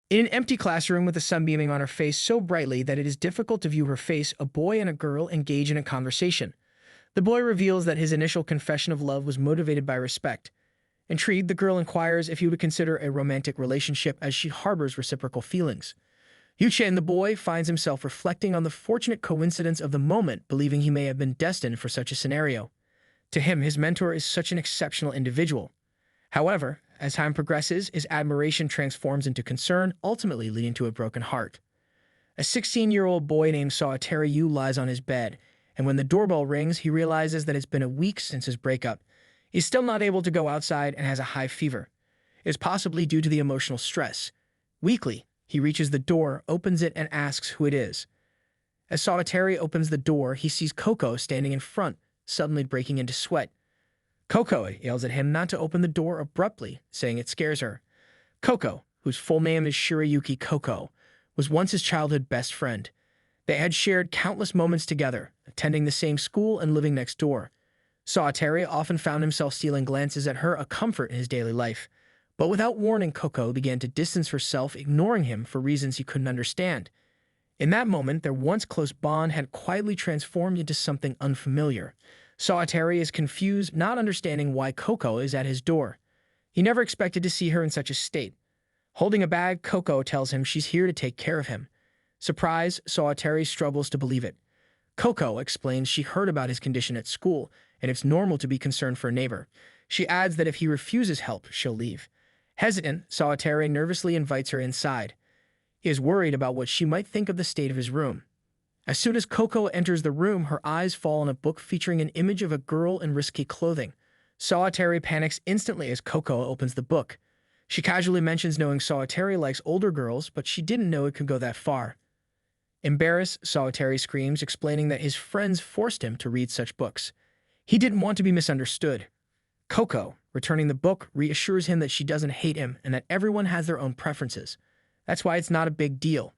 In an empty classroom with the sun beaming on her face so brightly that it is difficult to view her face, a boy and a girl engage in a conversation. The boy reveals that his initial confession of love was motivated by respect. Intrigued, the girl inquires if he would consider a romantic relationship as she harbors reciprocal feelings. Yuchen, the boy, finds himself reflecting on the fortunate coincidence of the moment, believing he may have been destined for such a scenario. To him, his mentor is such an exceptional individual. However, as time progresses, his admiration transforms into concern, ultimately leading to a broken heart. A 16-year-old boy named Sawatari Yu lies on his bed, and when the doorbell rings, he realizes that it's been a week since his breakup. He's still not able to go outside and has a high fever. It is possibly due to the emotional stress. Weakly, he reaches the door, opens it, and asks who it is. As Sawatari opens the door, he sees Coco standing in front, suddenly breaking into sweat. Coco yells at him not to open the door abruptly, saying it scares her. Coco, whose full name is Shirayuki Coco, was once his childhood best friend. They had shared countless moments together, attending the same school and living next door. Sawatari often found himself stealing glances at her, a comfort in his daily life. But without warning, Coco began to distance herself, ignoring him for reasons he couldn't understand. In that moment, their once close bond had quietly transformed into something unfamiliar. Sawatari is confused, not understanding why Coco is at his door. He never expected to see her in such a state. Holding a bag, Coco tells him she's here to take care of him. Surprised, Sawatari struggles to believe it. Coco explains she heard about his condition at school, and it's normal to be concerned for a neighbor. She adds that if he refuses help, she'll leave. Hesitant, Sawatari nervously invites her inside. He is worried about what she might think of the state of his room. As soon as Coco enters the room, her eyes fall on a book featuring an image of a girl in risky clothing. Sawatari panics instantly as Coco opens the book. She casually mentions knowing Sawatari likes older girls, but she didn't know it could go that far. Embarrassed, Sawatari screams, explaining that his friends forced him to read such books. He didn't want to be misunderstood. Coco, returning the book, reassures him that she doesn't hate him and that everyone has their own preferences. That's why it's not a big deal.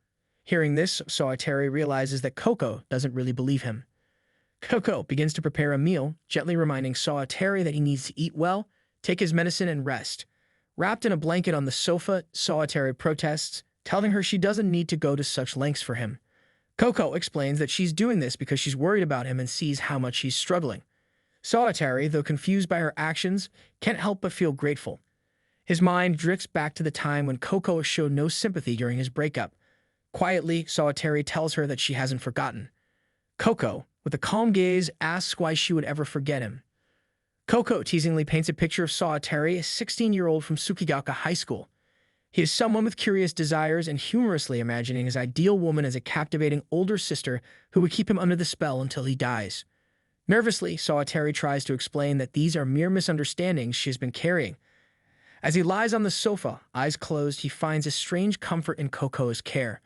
Hearing this, Sawatari realizes that Coco doesn't really believe him. Coco begins to prepare a meal, gently reminding Sawatari that he needs to eat well, take his medicine, and rest. Wrapped in a blanket on the sofa, Sawatari protests, telling her she doesn't need to go to such lengths for him. Coco explains that she's doing this because she's worried about him and sees how much he's struggling. Sawatari, though confused by her actions, can't help but feel grateful. His mind drifts back to the time when Coco showed no sympathy during his breakup. Quietly, Sawatari tells her that she hasn't forgotten. Coco, with a calm gaze, asks why she would ever forget him. Coco teasingly paints a picture of Sawatari, a 16-year-old from Tsukigaoka High School. He is someone with curious desires and humorously imagining his ideal woman as a captivating older sister who would keep him under the spell until he dies. Nervously, Sawatari tries to explain that these are mere misunderstandings she has been carrying. As he lies on the sofa, eyes closed, he finds a strange comfort in Coco's care.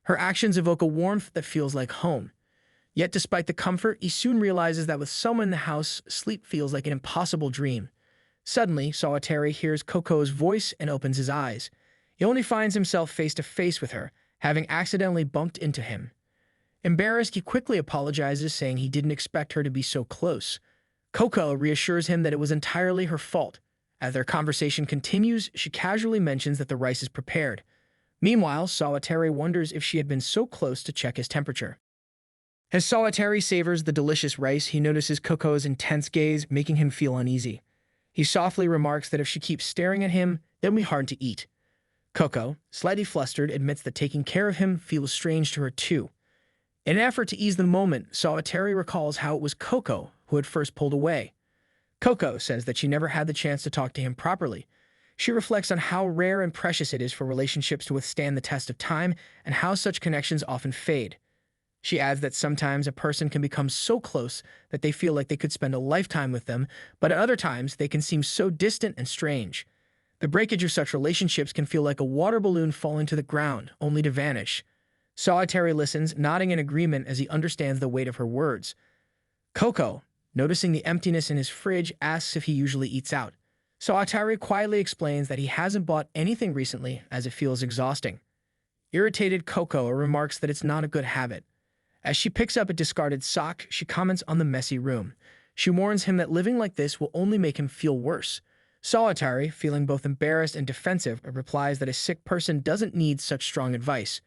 Her actions evoke a warmth that feels like home. Yet despite the comfort, he soon realizes that with someone in the house, sleep feels like an impossible dream. Suddenly, Sawatari hears Coco's voice and opens his eyes. He only finds himself face to face with her, having accidentally bumped into him. Embarrassed, he quickly apologizes, saying he didn't expect her to be so close. Coco reassures him that it was entirely her fault. As their conversation continues, she casually mentions that the rice is prepared. Meanwhile, Sawatari wonders if she had been so close to check his temperature. As Sawatari savors the delicious rice, he notices Coco's intense gaze, making him feel uneasy. He softly remarks that if she keeps staring at him, it'll be hard to eat. Coco, slightly flustered, admits that taking care of him feels strange to her too. In an effort to ease the moment, Sawatari recalls how it was Coco who had first pulled away. Coco says that she never had the chance to talk to him properly. She reflects on how rare and precious it is for relationships to withstand the test of time and how such connections often fade. She adds that sometimes a person can become so close that they feel like they could spend a lifetime with them, but at other times they can seem so distant and strange. The breakage of such relationships can feel like a water balloon falling to the ground, only to vanish. Sawatari listens, nodding in agreement as he understands the weight of her words. Coco, noticing the emptiness in his fridge, asks if he usually eats out. Sawatari quietly explains that he hasn't bought anything recently as it feels exhausting. Irritated, Coco remarks that it's not a good habit. As she picks up a discarded sock, she comments on the messy room. She warns him that living like this will only make him feel worse. Sawatari, feeling both embarrassed and defensive, replies that a sick person doesn't need such strong advice.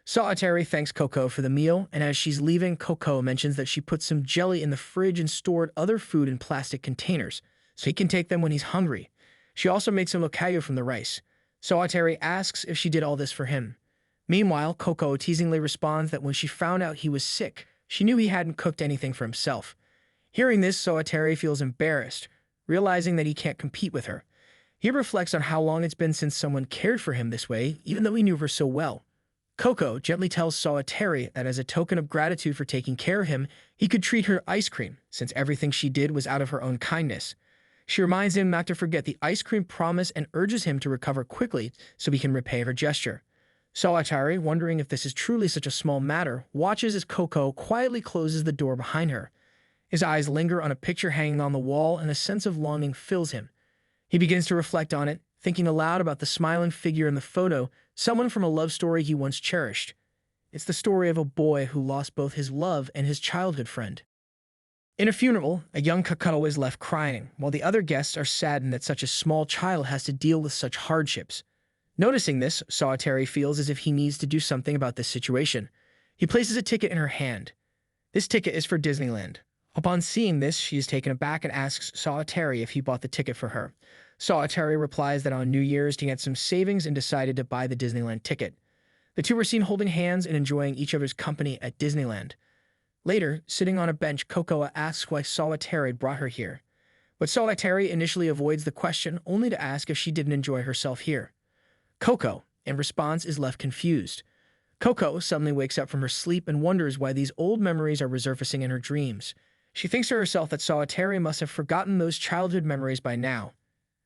Sawatari thanks Coco for the meal, and as she's leaving, Coco mentions that she put some jelly in the fridge and stored other food in plastic containers, so he can take them when he's hungry. She also makes him okayu from the rice. Sawatari asks if she did all this for him. Meanwhile, Coco teasingly responds that when she found out he was sick, she knew he hadn't cooked anything for himself. Hearing this, Sawatari feels embarrassed, realizing that he can't compete with her. He reflects on how long it's been since someone cared for him this way, even though he knew her so well. Coco gently tells Sawatari that as a token of gratitude for taking care of him, he could treat her ice cream, since everything she did was out of her own kindness. She reminds him not to forget the ice cream promise and urges him to recover quickly so he can repay her gesture. Sawatari, wondering if this is truly such a small matter, watches as Coco quietly closes the door behind her. His eyes linger on a picture hanging on the wall, and a sense of longing fills him. He begins to reflect on it, thinking aloud about the smiling figure in the photo, someone from a love story he once cherished. It's the story of a boy who lost both his love and his childhood friend. In a funeral, a young Kakao is left crying, while the other guests are saddened that such a small child has to deal with such hardships. Noticing this, Sawatari feels as if he needs to do something about this situation. He places a ticket in her hand. This ticket is for Disneyland. Upon seeing this, she is taken aback and asks Sawatari if he bought the ticket for her. Sawatari replies that on New Year's he had some savings and decided to buy the Disneyland ticket. The two were seen holding hands and enjoying each other's company at Disneyland. Later, sitting on a bench, Cocoa asks why Sawatari brought her here. But Sawatari initially avoids the question, only to ask if she didn't enjoy herself here. Coco, in response, is left confused. Coco suddenly wakes up from her sleep and wonders why these old memories are resurfacing in her dreams. She thinks to herself that Sawatari must have forgotten those childhood memories by now.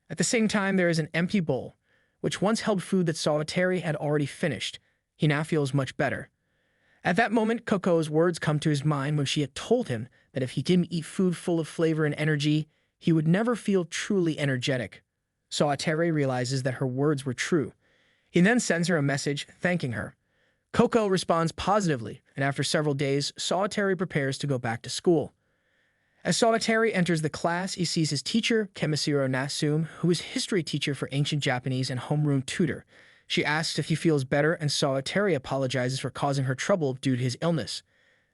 At the same time, there is an empty bowl, which once held food that Sawatari had already finished. He now feels much better. At that moment, Coco's words come to his mind when she had told him that if he didn't eat food full of flavor and energy, he would never feel truly energetic. Sawatari realizes that her words were true. He then sends her a message thanking her. Coco responds positively, and after several days, Sawatari prepares to go back to school. As Sawatari enters the class, he sees his teacher, Kemisiro Nasum, who is history teacher for ancient Japanese and homeroom tutor. She asks if he feels better, and Sawatari apologizes for causing her trouble due to his illness.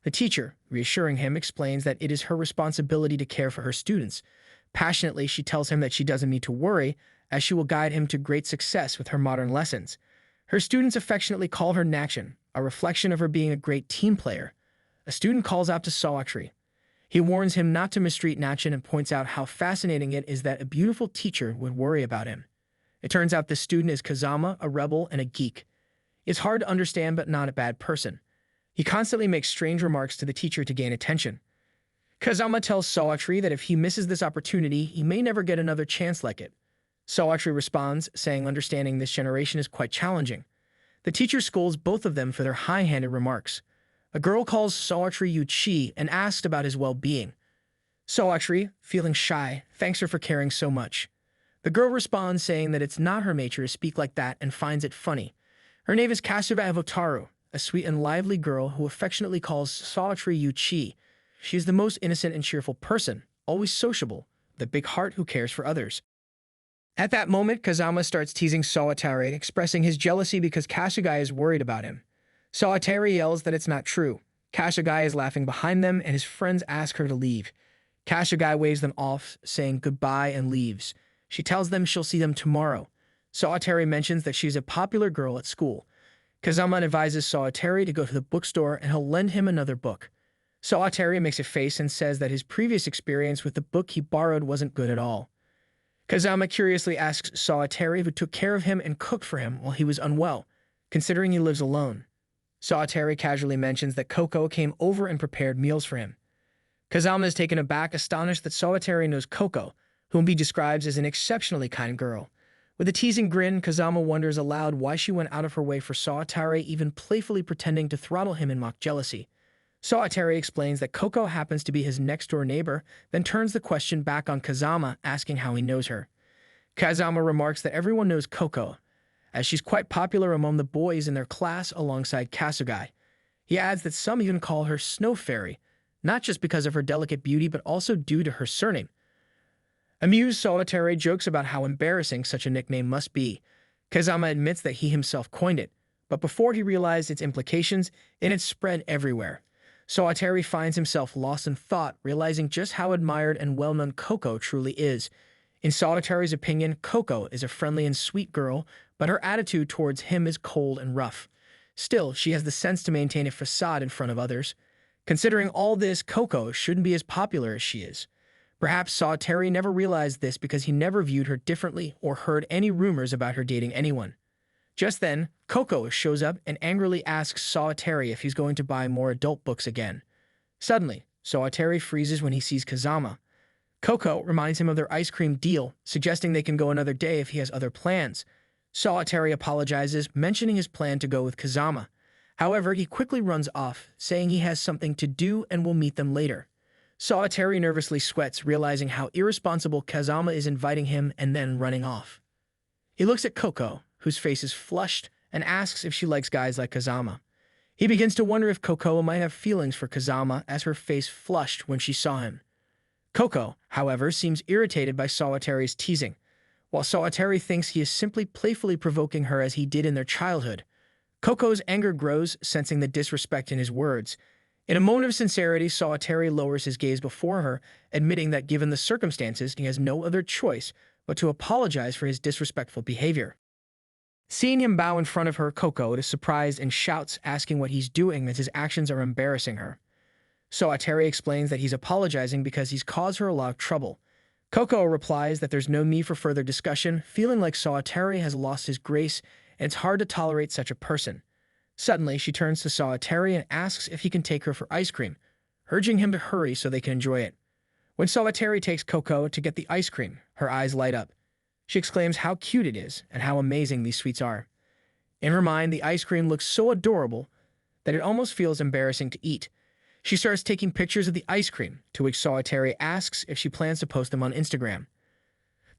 The teacher, reassuring him, explains that it is her responsibility to care for her students. Passionately, she tells him that she doesn't need to worry, as she will guide him to great success with her modern lessons. Her students affectionately call her Nakshin, a reflection of her being a great team player. A student calls out to Sawatari. He warns him not to mistreat Nakshin and points out how fascinating it is that a beautiful teacher would worry about him. It turns out this student is Kazama, a rebel and a geek. It's hard to understand but not a bad person. He constantly makes strange remarks to the teacher to gain attention. Kazama tells Sawatari that if he misses this opportunity, he may never get another chance like it. Sawatari responds, saying understanding this generation is quite challenging. The teacher scolds both of them for their high-handed remarks. A girl calls Sawatari Yuchi and asks about his well-being. Sawatari, feeling shy, thanks her for caring so much. The girl responds saying that it's not her nature to speak like that and finds it funny. Her name is Kasuga Avotaru, a sweet and lively girl who affectionately calls Sawatari Yuchi. She is the most innocent and cheerful person, always sociable, with a big heart who cares for others. At that moment, Kazama starts teasing Sawatari, expressing his jealousy because Kasuga is worried about him. Sawatari yells that it's not true. Kasuga is laughing behind them, and his friends ask her to leave. Kasuga waves them off, saying goodbye and leaves. She tells them she'll see them tomorrow. Sawatari mentions that she's a popular girl at school. Kazama advises Sawatari to go to the bookstore and he'll lend him another book. Sawatari makes a face and says that his previous experience with the book he borrowed wasn't good at all. Kazama curiously asks Sawatari who took care of him and cooked for him while he was unwell, considering he lives alone. Sawatari casually mentions that Coco came over and prepared meals for him. Kazama is taken aback, astonished that Sawatari knows Coco, whom he describes as an exceptionally kind girl. With a teasing grin, Kazama wonders aloud why she went out of her way for Sawatari, even playfully pretending to throttle him in mock jealousy. Sawatari explains that Coco happens to be his next-door neighbor, then turns the question back on Kazama, asking how he knows her. Kazama remarks that everyone knows Coco, as she's quite popular among the boys in their class alongside Kasugai. He adds that some even call her Snow Fairy, not just because of her delicate beauty but also due to her surname. Amused, Solitary jokes about how embarrassing such a nickname must be. Kazama admits that he himself coined it, but before he realized its implications, it had spread everywhere. Solitary finds himself lost in thought, realizing just how admired and well-known Coco truly is. In Solitary's opinion, Coco is a friendly and sweet girl, but her attitude towards him is cold and rough. Still, she has the sense to maintain a facade in front of others. Considering all this, Coco shouldn't be as popular as she is. Perhaps Solitary never realized this because he never viewed her differently or heard any rumors about her dating anyone. Just then, Coco shows up and angrily asks Solitary if he's going to buy more adult books again. Suddenly, Solitary freezes when he sees Kazama. Coco reminds him of their ice cream deal, suggesting they can go another day if he has other plans. Solitary apologizes, mentioning his plan to go with Kazama. However, he quickly runs off, saying he has something to do and will meet them later. Solitary nervously sweats, realizing how irresponsible Kazama is inviting him and then running off. He looks at Coco, whose face is flushed, and asks if she likes guys like Kazama. He begins to wonder if Coco might have feelings for Kazama as her face flushed when she saw him. Coco, however, seems irritated by Solitary's teasing, while Solitary thinks he is simply playfully provoking her as he did in their childhood. Coco's anger grows, sensing the disrespect in his words. In a moment of sincerity, Solitary lowers his gaze before her, admitting that given the circumstances, he has no other choice but to apologize for his disrespectful behavior. Seeing him bow in front of her, Coco is surprised and shouts, asking what he's doing as his actions are embarrassing her. Solitary explains that he's apologizing because he's caused her a lot of trouble. Coco replies that there's no need for further discussion, feeling like Solitary has lost his grace and it's hard to tolerate such a person. Suddenly, she turns to Solitary and asks if he can take her for ice cream, urging him to hurry so they can enjoy it. When Solitary takes Coco to get the ice cream, her eyes light up. She exclaims how cute it is and how amazing these sweets are. In her mind, the ice cream looks so adorable that it almost feels embarrassing to eat. She starts taking pictures of the ice cream, to which Solitary asks if she plans to post them on Instagram.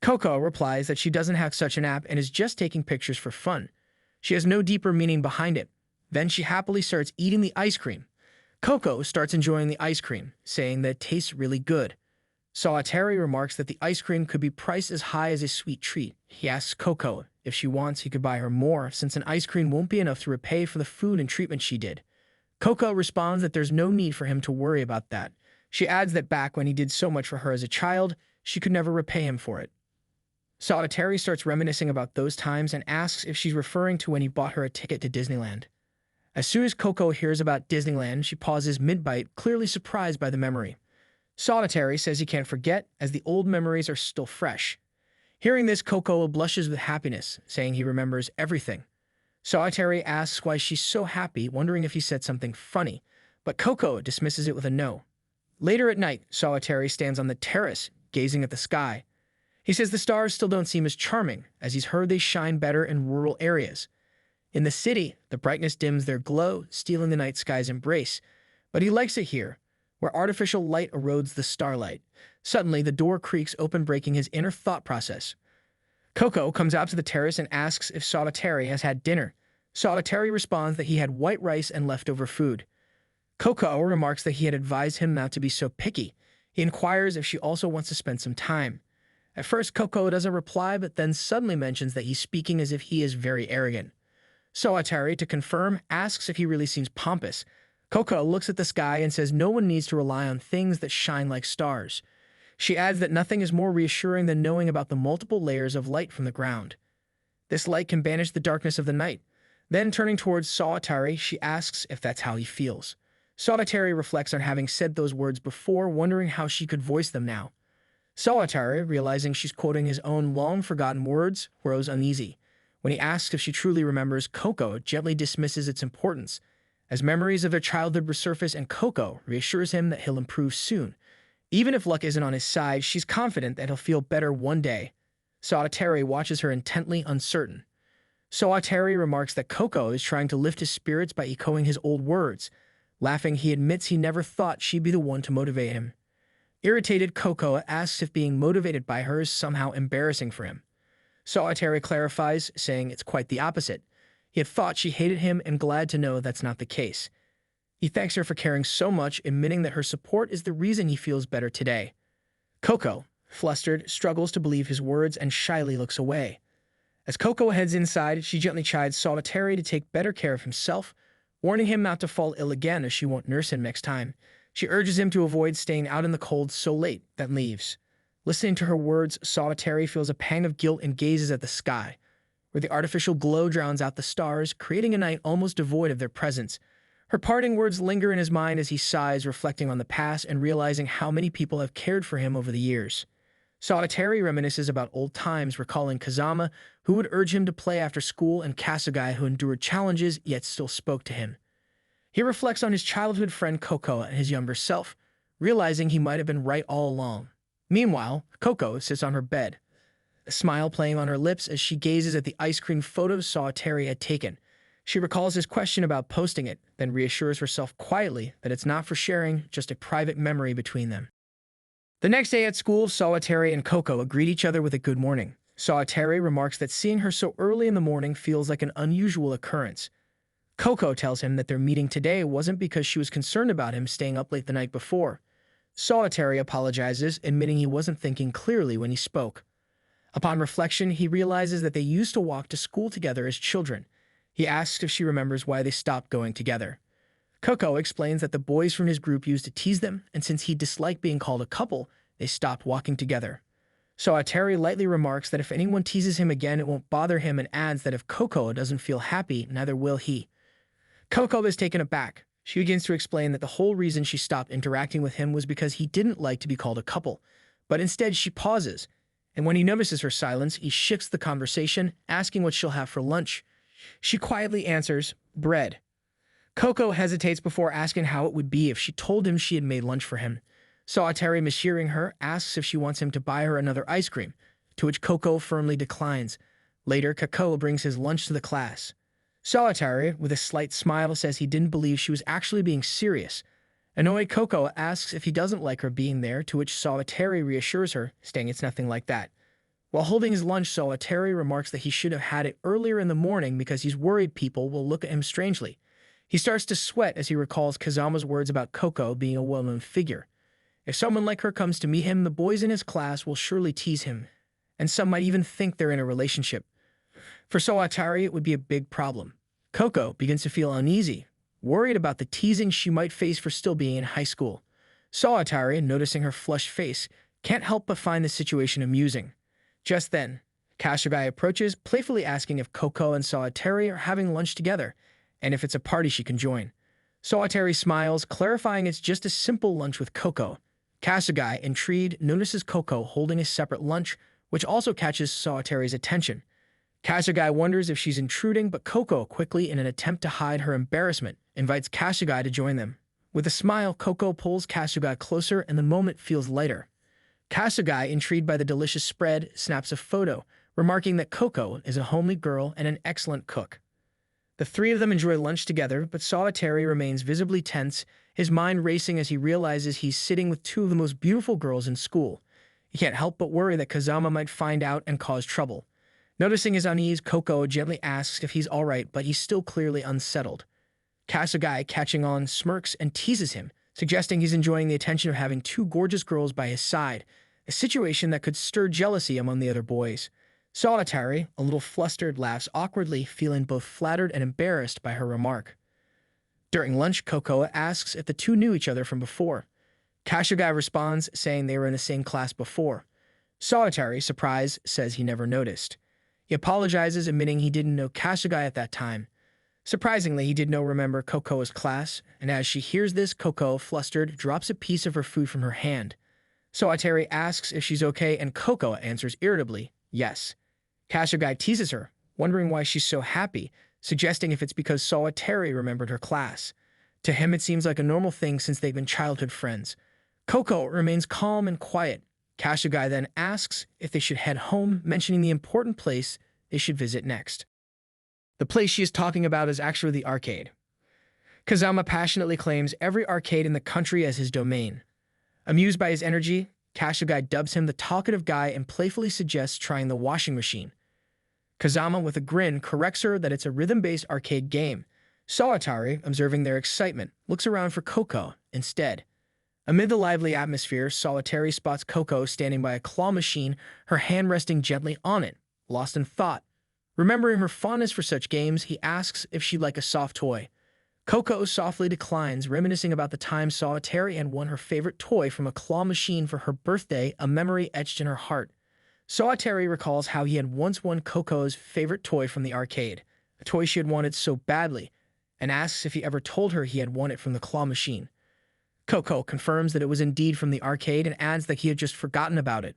Coco replies that she doesn't have such an app and is just taking pictures for fun. She has no deeper meaning behind it. Then she happily starts eating the ice cream. Coco starts enjoying the ice cream, saying that it tastes really good. Solitary remarks that the ice cream could be priced as high as a sweet treat. He asks Coco if she wants he could buy her more, since an ice cream won't be enough to repay for the food and treatment she did. Coco responds that there's no need for him to worry about that. She adds that back when he did so much for her as a child, she could never repay him for it. Solitary starts reminiscing about those times and asks if she's referring to when he bought her a ticket to Disneyland. As soon as Coco hears about Disneyland, she pauses mid-bite, clearly surprised by the memory. Solitary says he can't forget, as the old memories are still fresh. Hearing this, Coco blushes with happiness, saying he remembers everything. Solitary asks why she's so happy, wondering if he said something funny, but Coco dismisses it with a no. Later at night, Solitary stands on the terrace, gazing at the sky. He says the stars still don't seem as charming, as he's heard they shine better in rural areas. In the city, the brightness dims their glow, stealing the night sky's embrace. But he likes it here, where artificial light erodes the starlight. Suddenly, the door creaks open, breaking his inner thought process. Coco comes out to the terrace and asks if Solitary has had dinner. Solitary responds that he had white rice and leftover food. Coco remarks that he had advised him not to be so picky. He inquires if she also wants to spend some time. At first, Coco doesn't reply, but then suddenly mentions that he's speaking as if he is very arrogant. Solitary, to confirm, asks if he really seems pompous. Coco looks at the sky and says no one needs to rely on things that shine like stars. She adds that nothing is more reassuring than knowing about the multiple layers of light from the ground. This light can banish the darkness of the night. Then, turning towards Solitary, she asks if that's how he feels. Solitary reflects on having said those words before, wondering how she could voice them now. Solitary, realizing she's quoting his own long-forgotten words, grows uneasy. When he asks if she truly remembers, Coco gently dismisses its importance. As memories of their childhood resurface, and Coco reassures him that he'll improve soon. Even if luck isn't on his side, she's confident that he'll feel better one day. Solitary watches her intently, uncertain. Solitary remarks that Coco is trying to lift his spirits by echoing his old words. Laughing, he admits he never thought she'd be the one to motivate him. Irritated, Coco asks if being motivated by her is somehow embarrassing for him. Solitary clarifies, saying it's quite the opposite. He had thought she hated him and glad to know that's not the case. He thanks her for caring so much, admitting that her support is the reason he feels better today. Coco, flustered, struggles to believe his words and shyly looks away. As Coco heads inside, she gently chides Solitary to take better care of himself, warning him not to fall ill again as she won't nurse him next time. She urges him to avoid staying out in the cold so late, then leaves. Listening to her words, Solitary feels a pang of guilt and gazes at the sky, where the artificial glow drowns out the stars, creating a night almost devoid of their presence. Her parting words linger in his mind as he sighs, reflecting on the past and realizing how many people have cared for him over the years. Solitary reminisces about old times, recalling Kazama, who would urge him to play after school, and Kasugai, who endured challenges yet still spoke to him. He reflects on his childhood friend Coco and his younger self, realizing he might have been right all along. Meanwhile, Coco sits on her bed, a smile playing on her lips as she gazes at the ice cream photos Solitary had taken. She recalls his question about posting it, then reassures herself quietly that it's not for sharing, just a private memory between them. The next day at school, Solitary and Coco greet each other with a good morning. Solitary remarks that seeing her so early in the morning feels like an unusual occurrence. Coco tells him that their meeting today wasn't because she was concerned about him staying up late the night before. Solitary apologizes, admitting he wasn't thinking clearly when he spoke. Upon reflection, he realizes that they used to walk to school together as children. He asks if she remembers why they stopped going together. Coco explains that the boys from his group used to tease them, and since he disliked being called a couple, they stopped walking together. Solitary lightly remarks that if anyone teases him again, it won't bother him, and adds that if Coco doesn't feel happy, neither will he. Coco is taken aback. She begins to explain that the whole reason she stopped interacting with him was because he didn't like to be called a couple, but instead she pauses, and when he notices her silence, he shifts the conversation, asking what she'll have for lunch. She quietly answers, bread. Coco hesitates before asking how it would be if she told him she had made lunch for him. Solitary, mishearing her, asks if she wants him to buy her another ice cream, to which Coco firmly declines. Later, Coco brings his lunch to the class. Solitary, with a slight smile, says he didn't believe she was actually being serious. Annoyed, Coco asks if he doesn't like her being there, to which Solitary reassures her, saying it's nothing like that. While holding his lunch, Solitary remarks that he should have had it earlier in the morning because he's worried people will look at him strangely. He starts to sweat as he recalls Kazama's words about Coco being a well-known figure. If someone like her comes to meet him, the boys in his class will surely tease him, and some might even think they're in a relationship. For Solitary, it would be a big problem. Coco begins to feel uneasy, worried about the teasing she might face for still being in high school. Solitary, noticing her flushed face, can't help but find the situation amusing. Just then, Kasugai approaches, playfully asking if Coco and Solitary are having lunch together, and if it's a party she can join. Solitary smiles, clarifying it's just a simple lunch with Coco. Kasugai, intrigued, notices Coco holding a separate lunch, which also catches Solitary's attention. Kasugai wonders if she's intruding, but Coco, quickly in an attempt to hide her embarrassment, invites Kasugai to join them. With a smile, Coco pulls Kasugai closer, and the moment feels lighter. Kasugai, intrigued by the delicious spread, snaps a photo, remarking that Coco is a homely girl and an excellent cook. The three of them enjoy lunch together, but Solitary remains visibly tense, his mind racing as he realizes he's sitting with two of the most beautiful girls in school. He can't help but worry that Kazama might find out and cause trouble. Noticing his unease, Coco gently asks if he's alright, but he's still clearly unsettled. Kasugai, catching on, smirks and teases him, suggesting he's enjoying the attention of having two gorgeous girls by his side, a situation that could stir jealousy among the other boys. Solitary, a little flustered, laughs awkwardly, feeling both flattered and embarrassed by her remark. During lunch, Coco asks if the two knew each other from before. Kasugai responds, saying they were in the same class before. Solitary, surprised, says he never noticed. He apologizes, admitting he didn't know Kasugai at that time. Surprisingly, he did remember Coco's class, and as she hears this, Coco, flustered, drops a piece of her food from her hand. Solitary asks if she's okay, and Coco answers irritably, yes. Kasugai teases her, wondering why she's so happy, suggesting if it's because Solitary remembered her class. To him, it seems like a normal thing since they've been childhood friends. Coco remains calm and quiet. Kasugai then asks if they should head home, mentioning the important place they should visit next. The place she is talking about is actually the arcade. Kazama passionately claims every arcade in the country as his domain. Amused by his energy, Kasugai dubs him the talkative guy and playfully suggests trying the washing machine. Kazama, with a grin, corrects her that it's a rhythm-based arcade game. Solitary, observing their excitement, looks around for Coco instead. Amid the lively atmosphere, Solitary spots Coco standing by a claw machine, her hand resting gently on it, lost in thought. Remembering her fondness for such games, he asks if she'd like a soft toy. Coco softly declines, reminiscing about the time Solitary had won her favorite toy from a claw machine for her birthday, a memory etched in her heart. Solitary recalls how he had once won Coco's favorite toy from the arcade, a toy she had wanted so badly, and asks if he ever told her he had won it from the claw machine. Coco confirms that it was indeed from the arcade and adds that he had just forgotten about it.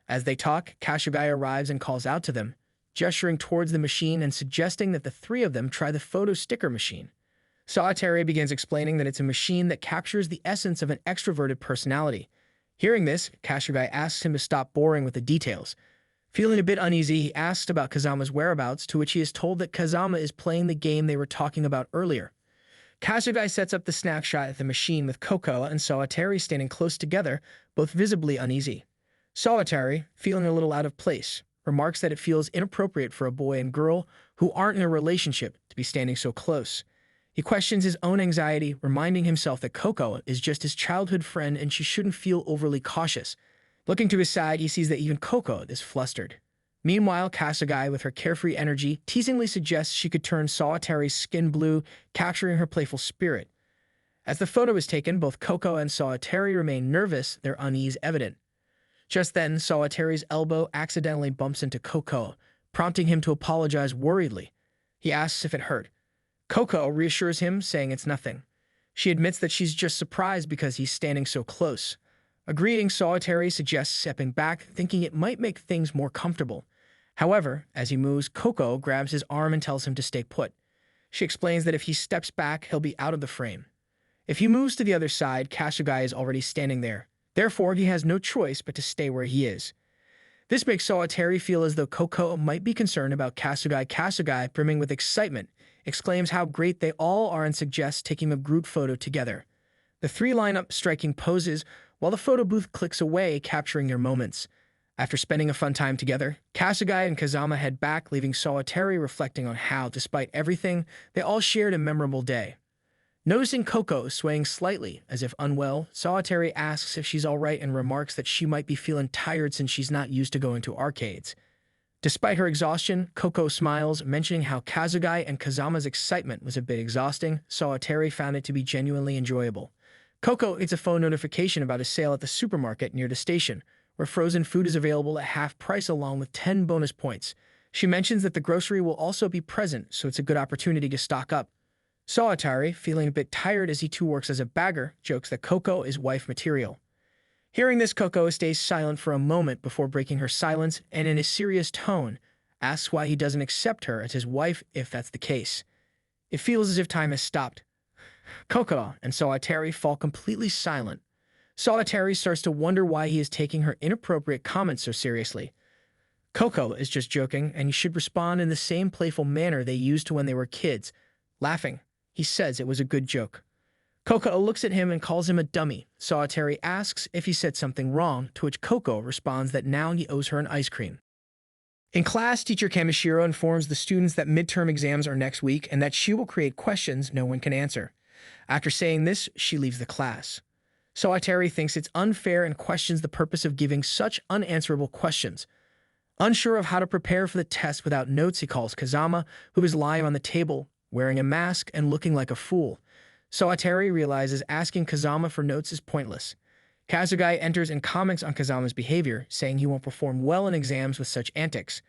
As they talk, Kashugai arrives and calls out to them, gesturing towards the machine and suggesting that the three of them try the photo sticker machine. Solitary begins explaining that it's a machine that captures the essence of an extroverted personality. Hearing this, Kashugai asks him to stop boring with the details. Feeling a bit uneasy, he asks about Kazama's whereabouts, to which he is told that Kazama is playing the game they were talking about earlier. Kashugai sets up the snapshot at the machine with Coco and Solitary standing close together, both visibly uneasy. Solitary, feeling a little out of place, remarks that it feels inappropriate for a boy and girl who aren't in a relationship to be standing so close. He questions his own anxiety, reminding himself that Coco is just his childhood friend and she shouldn't feel overly cautious. Looking to his side, he sees that even Coco is flustered. Meanwhile, Kashugai, with her carefree energy, teasingly suggests she could turn Solitary's skin blue, capturing her playful spirit. As the photo is taken, both Coco and Solitary remain nervous, their unease evident. Just then, Solitary's elbow accidentally bumps into Coco, prompting him to apologize worriedly. He asks if it hurt. Coco reassures him, saying it's nothing. She admits that she's just surprised because he's standing so close. Agreeing, Solitary suggests stepping back, thinking it might make things more comfortable. However, as he moves, Coco grabs his arm and tells him to stay put. She explains that if he steps back, he'll be out of the frame. If he moves to the other side, Kashugai is already standing there. Therefore, he has no choice but to stay where he is. This makes Solitary feel as though Coco might be concerned about Kashugai. Kashugai, brimming with excitement, exclaims how great they all are and suggests taking a group photo together. The three line up, striking poses, while the photo booth clicks away, capturing their moments. After spending a fun time together, Kashugai and Kazama head back, leaving Solitary reflecting on how, despite everything, they all shared a memorable day. Noticing Coco swaying slightly, as if unwell, Solitary asks if she's alright and remarks that she might be feeling tired since she's not used to going to arcades. Despite her exhaustion, Coco smiles, mentioning how Kashugai and Kazama's excitement was a bit exhausting. Solitary found it to be genuinely enjoyable. Coco gets a phone notification about a sale at the supermarket near the station, where frozen food is available at half price along with 10 bonus points. She mentions that the grocery will also be present, so it's a good opportunity to stock up. Solitary, feeling a bit tired as he too works as a bagger, jokes that Coco is wife material. Hearing this, Coco stays silent for a moment before breaking her silence and in a serious tone, asks why he doesn't accept her as his wife if that's the case. It feels as if time has stopped. Coco and Solitary fall completely silent. Solitary starts to wonder why he is taking her inappropriate comments so seriously. Coco is just joking, and you should respond in the same playful manner they used to when they were kids. Laughing, he says it was a good joke. Coco looks at him and calls him a dummy. Solitary asks if he said something wrong, to which Coco responds that now he owes her an ice cream. In class, teacher Kamishiro informs the students that midterm exams are next week and that she will create questions no one can answer. After saying this, she leaves the class. Solitary thinks it's unfair and questions the purpose of giving such unanswerable questions. Unsure of how to prepare for the test without notes, he calls Kazama, who is lying on the table, wearing a mask and looking like a fool. Solitary realizes asking Kazama for notes is pointless. Kashugai enters and comments on Kazama's behavior, saying he won't perform well in exams with such antics.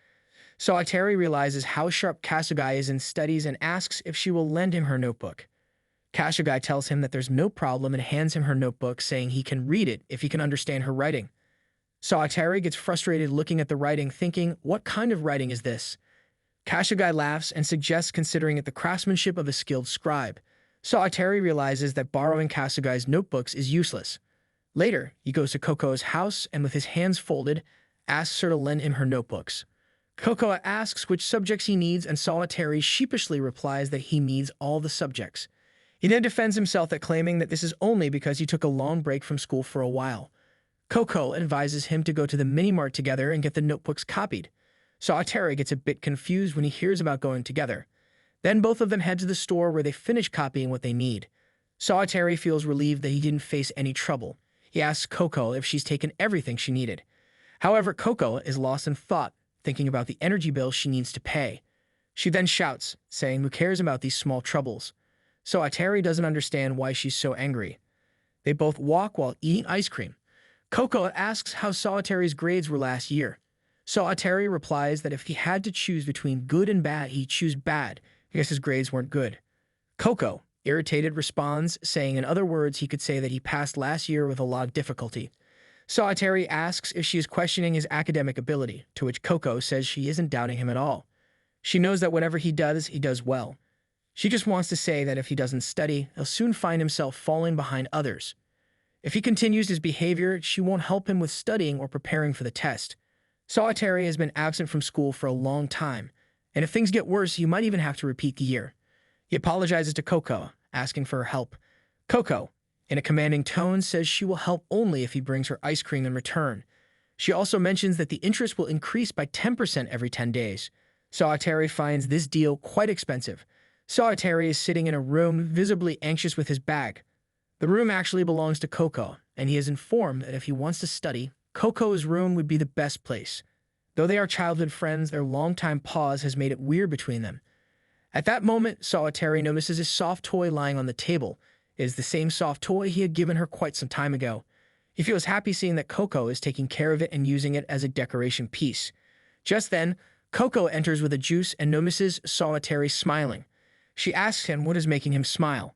Solitary realizes how sharp Kashugai is in studies and asks if she will lend him her notebook. Kashugai tells him that there's no problem and hands him her notebook, saying he can read it if he can understand her writing. Solitary gets frustrated looking at the writing, thinking, what kind of writing is this? Kashugai laughs and suggests considering it the craftsmanship of a skilled scribe. Solitary realizes that borrowing Kasugai's notebooks is useless. Later, he goes to Coco's house and with his hands folded, asks her to lend him her notebooks. Coco asks which subjects he needs and Solitary sheepishly replies that he needs all the subjects. He then defends himself at claiming that this is only because he took a long break from school for a while. Coco advises him to go to the mini-mart together and get the notebooks copied. Solitary gets a bit confused when he hears about going together. Then both of them head to the store where they finish copying what they need. Sawatari feels relieved that he didn't face any trouble. He asks Coco if she's taken everything she needed. However, Coco is lost in thought, thinking about the energy bill she needs to pay. She then shouts, saying who cares about these small troubles. Sawatari doesn't understand why she's so angry. They both walk while eating ice cream. Coco asks how Sawatari's grades were last year. Sawatari replies that if he had to choose between good and bad, he'd choose bad because his grades weren't good. Coco, irritated, responds, saying in other words he could say that he passed last year with a lot of difficulty. Sawatari asks if she is questioning his academic ability, to which Coco says she isn't doubting him at all. She knows that whatever he does well. She just wants to say that if he doesn't study, he'll soon find himself falling behind others. If he continues his behavior, she won't help him with studying or preparing for the test. Sawatari has been absent from school for a long time, and if things get worse, he might even have to repeat the year. He apologizes to Coco, asking for her help. Coco, in a commanding tone, says she will help only if he brings her ice cream in return. She also mentions that the interest will increase by 10% every 10 days. Sawatari finds this deal quite expensive. Sawatari is sitting in a room, visibly anxious with his bag. The room actually belongs to Coco, and he is informed that if he wants to study, Coco's room would be the best place. Though they are childhood friends, their long-time pause has made it weird between them. At that moment, Sawatari notices a soft toy lying on the table. It is the same soft toy he had given her quite some time ago. He feels happy seeing that Coco is taking care of it and using it as a decoration piece. Just then, Coco enters with a juice and notices Sawatari smiling. She asks him what is making him smile.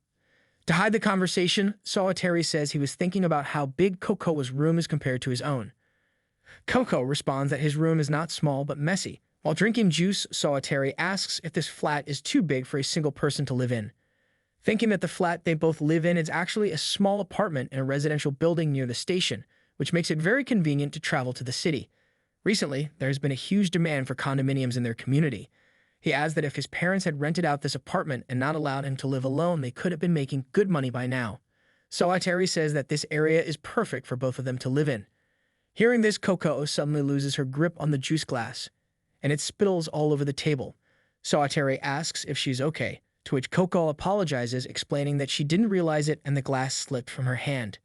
To hide the conversation, Sawatari says he was thinking about how big Coco's room is compared to his own. Coco responds that his room is not small but messy. While drinking juice, Sawatari asks if this flat is too big for a single person to live in. Thinking that the flat they both live in is actually a small apartment in a residential building near the station, which makes it very convenient to travel to the city. Recently, there has been a huge demand for condominiums in their community. He adds that if his parents had rented out this apartment and not allowed him to live alone, they could have been making good money by now. Sawatari says that this area is perfect for both of them to live in. Hearing this, Coco suddenly loses her grip on the juice glass, and it spittles all over the table. Sawatari asks if she's okay, to which Coco apologizes, explaining that she didn't realize it and the glass slipped from her hand.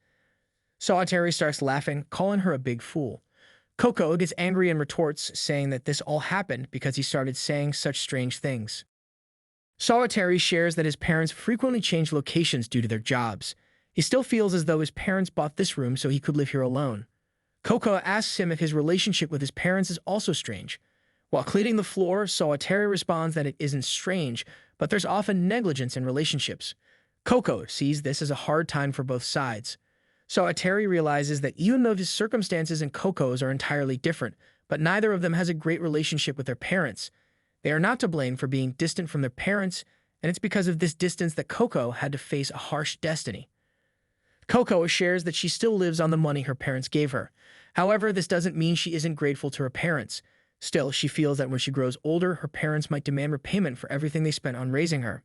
Sawatari starts laughing, calling her a big fool. Coco gets angry and retorts, saying that this all happened because he started saying such strange things. Sawatari shares that his parents frequently change locations due to their jobs. He still feels as though his parents bought this room so he could live here alone. Coco asks him if his relationship with his parents is also strange. While cleaning the floor, Sawatari responds that it isn't strange, but there's often negligence in relationships. Coco sees this as a hard time for both sides. Sawatari realizes that even though his circumstances and Coco's are entirely different, but neither of them has a great relationship with their parents. They are not to blame for being distant from their parents, and it's because of this distance that Coco had to face a harsh destiny. Coco shares that she still lives on the money her parents gave her. However, this doesn't mean she isn't grateful to her parents. Still, she feels that when she grows older, her parents might demand repayment for everything they spent on raising her.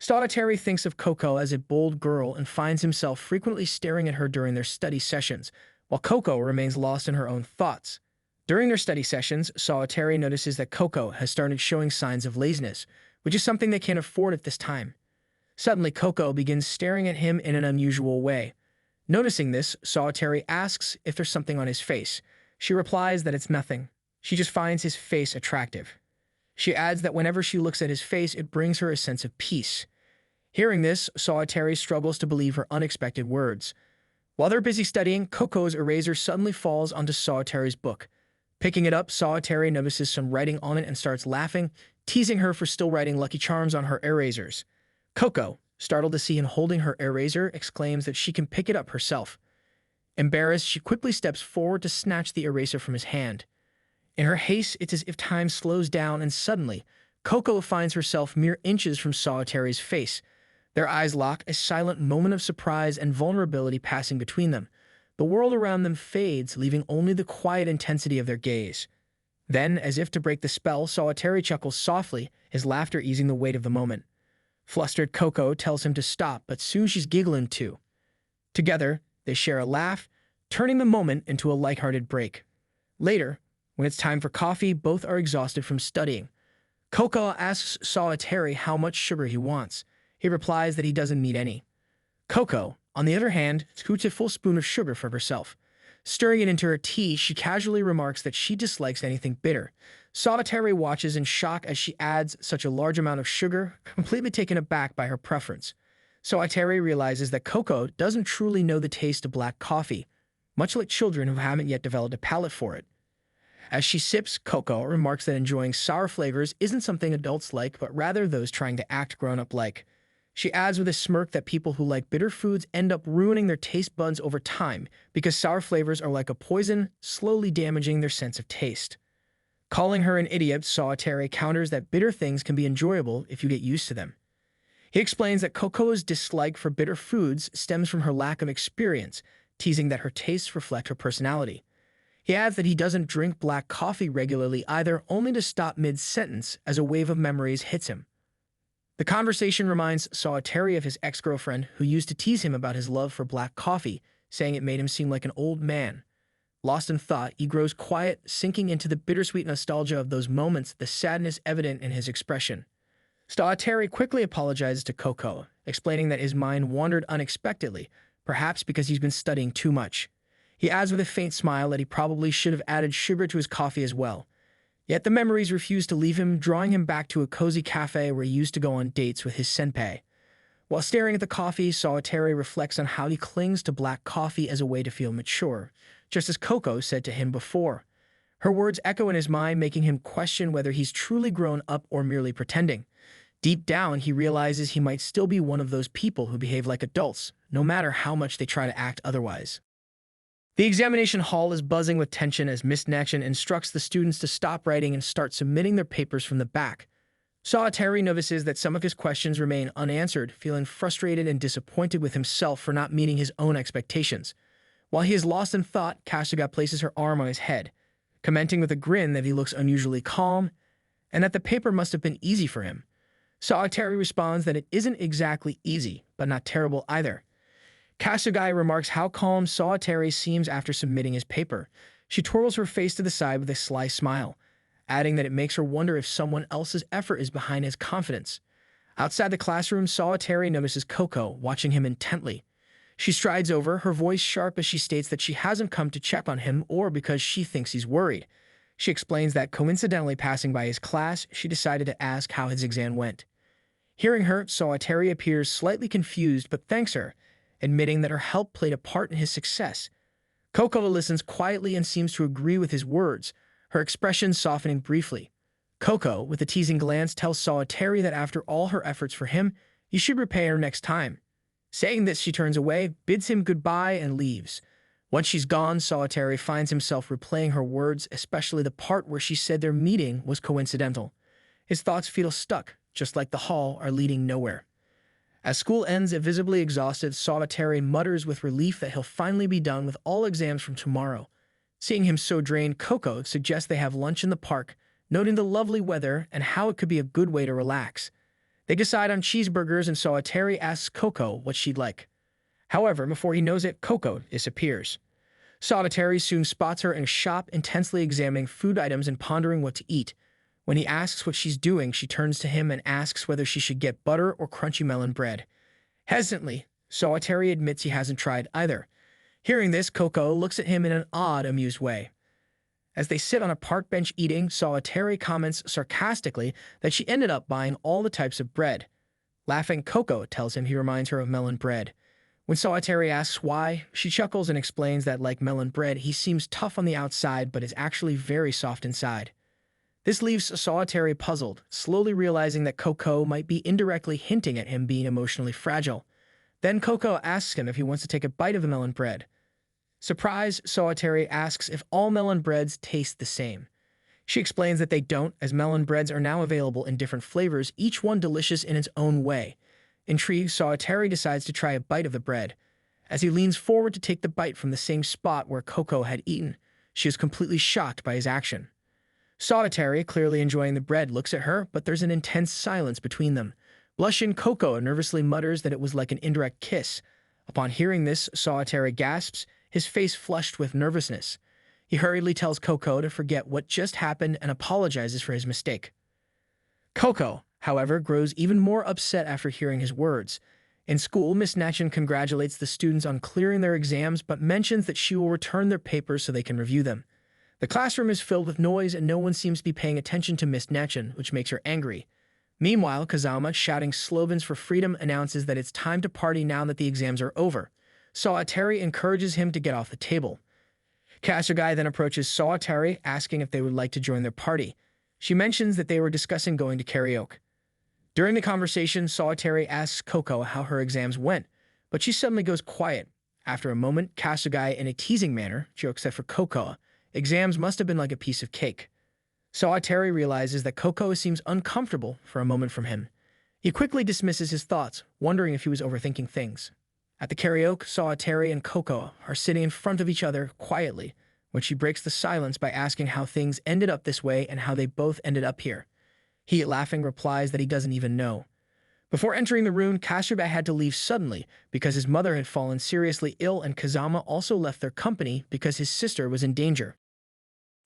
Sawatari thinks of Coco as a bold girl and finds himself frequently staring at her during their study sessions, while Coco remains lost in her own thoughts. During their study sessions, Sawatari notices that Coco has started showing signs of laziness, which is something they can't afford at this time. Suddenly, Coco begins staring at him in an unusual way. Noticing this, Sawatari asks if there's something on his face. She replies that it's nothing. She just finds his face attractive. She adds that whenever she looks at his face, it brings her a sense of peace. Hearing this, Sawatari struggles to believe her unexpected words. While they're busy studying, Coco's eraser suddenly falls onto Sawatari's book. Picking it up, Sawatari notices some writing on it and starts laughing, teasing her for still writing Lucky Charms on her erasers. Coco, startled to see him holding her eraser, exclaims that she can pick it up herself. Embarrassed, she quickly steps forward to snatch the eraser from his hand. In her haste, it's as if time slows down, and suddenly, Coco finds herself mere inches from Sawatari's face. Their eyes lock, a silent moment of surprise and vulnerability passing between them. The world around them fades, leaving only the quiet intensity of their gaze. Then, as if to break the spell, Sawatari chuckles softly, his laughter easing the weight of the moment. Flustered, Coco tells him to stop, but soon she's giggling too. Together, they share a laugh, turning the moment into a lighthearted break. Later, when it's time for coffee, both are exhausted from studying. Coco asks Sawatari how much sugar he wants. He replies that he doesn't need any. Coco, on the other hand, scoots a full spoon of sugar for herself. Stirring it into her tea, she casually remarks that she dislikes anything bitter. Solitary watches in shock as she adds such a large amount of sugar, completely taken aback by her preference. Solitary realizes that Coco doesn't truly know the taste of black coffee, much like children who haven't yet developed a palate for it. As she sips, Coco remarks that enjoying sour flavors isn't something adults like, but rather those trying to act grown-up like. She adds with a smirk that people who like bitter foods end up ruining their taste buds over time because sour flavors are like a poison, slowly damaging their sense of taste. Calling her an idiot, Solitary counters that bitter things can be enjoyable if you get used to them. He explains that Coco's dislike for bitter foods stems from her lack of experience, teasing that her tastes reflect her personality. He adds that he doesn't drink black coffee regularly either, only to stop mid-sentence as a wave of memories hits him. The conversation reminds Solitary of his ex-girlfriend who used to tease him about his love for black coffee, saying it made him seem like an old man. Lost in thought, he grows quiet, sinking into the bittersweet nostalgia of those moments, the sadness evident in his expression. Solitary quickly apologizes to Coco, explaining that his mind wandered unexpectedly, perhaps because he's been studying too much. He adds with a faint smile that he probably should have added sugar to his coffee as well. Yet the memories refuse to leave him, drawing him back to a cozy cafe where he used to go on dates with his senpai. While staring at the coffee, Solitary reflects on how he clings to black coffee as a way to feel mature, just as Coco said to him before. Her words echo in his mind, making him question whether he's truly grown up or merely pretending. Deep down, he realizes he might still be one of those people who behave like adults, no matter how much they try to act otherwise. The examination hall is buzzing with tension as Miss Naction instructs the students to stop writing and start submitting their papers from the back. Solitary notices that some of his questions remain unanswered, feeling frustrated and disappointed with himself for not meeting his own expectations. While he is lost in thought, Kasuga places her arm on his head, commenting with a grin that he looks unusually calm and that the paper must have been easy for him. Solitary responds that it isn't exactly easy, but not terrible either. Kasugai remarks how calm Solitary seems after submitting his paper. She twirls her face to the side with a sly smile, adding that it makes her wonder if someone else's effort is behind his confidence. Outside the classroom, Solitary notices Coco, watching him intently. She strides over, her voice sharp as she states that she hasn't come to check on him or because she thinks he's worried. She explains that coincidentally passing by his class, she decided to ask how his exam went. Hearing her, Solitary appears slightly confused but thanks her, admitting that her help played a part in his success. Coco listens quietly and seems to agree with his words, her expression softening briefly. Coco, with a teasing glance, tells Solitary that after all her efforts for him, he should repay her next time. Saying this, she turns away, bids him goodbye, and leaves. Once she's gone, Solitary finds himself replaying her words, especially the part where she said their meeting was coincidental. His thoughts feel stuck, just like the hall, are leading nowhere. As school ends, visibly exhausted, Solitary mutters with relief that he'll finally be done with all exams from tomorrow. Seeing him so drained, Coco suggests they have lunch in the park, noting the lovely weather and how it could be a good way to relax. They decide on cheeseburgers and Solitary asks Coco what she'd like. However, before he knows it, Coco disappears. Solitary soon spots her in a shop, intensely examining food items and pondering what to eat. When he asks what she's doing, she turns to him and asks whether she should get butter or crunchy melon bread. Hesitantly, Solitary admits he hasn't tried either. Hearing this, Coco looks at him in an odd, amused way. As they sit on a park bench eating, Solitary comments sarcastically that she ended up buying all the types of bread. Laughing, Coco tells him he reminds her of melon bread. When Solitary asks why, she chuckles and explains that, like melon bread, he seems tough on the outside but is actually very soft inside. This leaves Solitary puzzled, slowly realizing that Coco might be indirectly hinting at him being emotionally fragile. Then Coco asks him if he wants to take a bite of the melon bread. Surprised, Solitary asks if all melon breads taste the same. She explains that they don't, as melon breads are now available in different flavors, each one delicious in its own way. Intrigued, Solitary decides to try a bite of the bread. As he leans forward to take the bite from the same spot where Coco had eaten, she is completely shocked by his action. Solitary, clearly enjoying the bread, looks at her, but there's an intense silence between them. Blushing, Coco nervously mutters that it was like an indirect kiss. Upon hearing this, Solitary gasps, his face flushed with nervousness. He hurriedly tells Coco to forget what just happened and apologizes for his mistake. Coco, however, grows even more upset after hearing his words. In school, Miss Natchin congratulates the students on clearing their exams but mentions that she will return their papers so they can review them. The classroom is filled with noise and no one seems to be paying attention to Miss Natchin, which makes her angry. Meanwhile, Kazama, shouting slogans for freedom, announces that it's time to party now that the exams are over. Sawatari encourages him to get off the table. Kasugai then approaches Sawatari, asking if they would like to join their party. She mentions that they were discussing going to karaoke. During the conversation, Sawatari asks Koko how her exams went, but she suddenly goes quiet. After a moment, Kasugai, in a teasing manner, jokes that for Koko, exams must have been like a piece of cake. Sawatari realizes that Koko seems uncomfortable for a moment from him. He quickly dismisses his thoughts, wondering if he was overthinking things. At the karaoke, Sawatari and Koko are sitting in front of each other quietly, when she breaks the silence by asking how things ended up this way and how they both ended up here. He, laughing, replies that he doesn't even know. Before entering the room, Kasuga had to leave suddenly because his mother had fallen seriously ill and Kazama also left their company because his sister was in danger.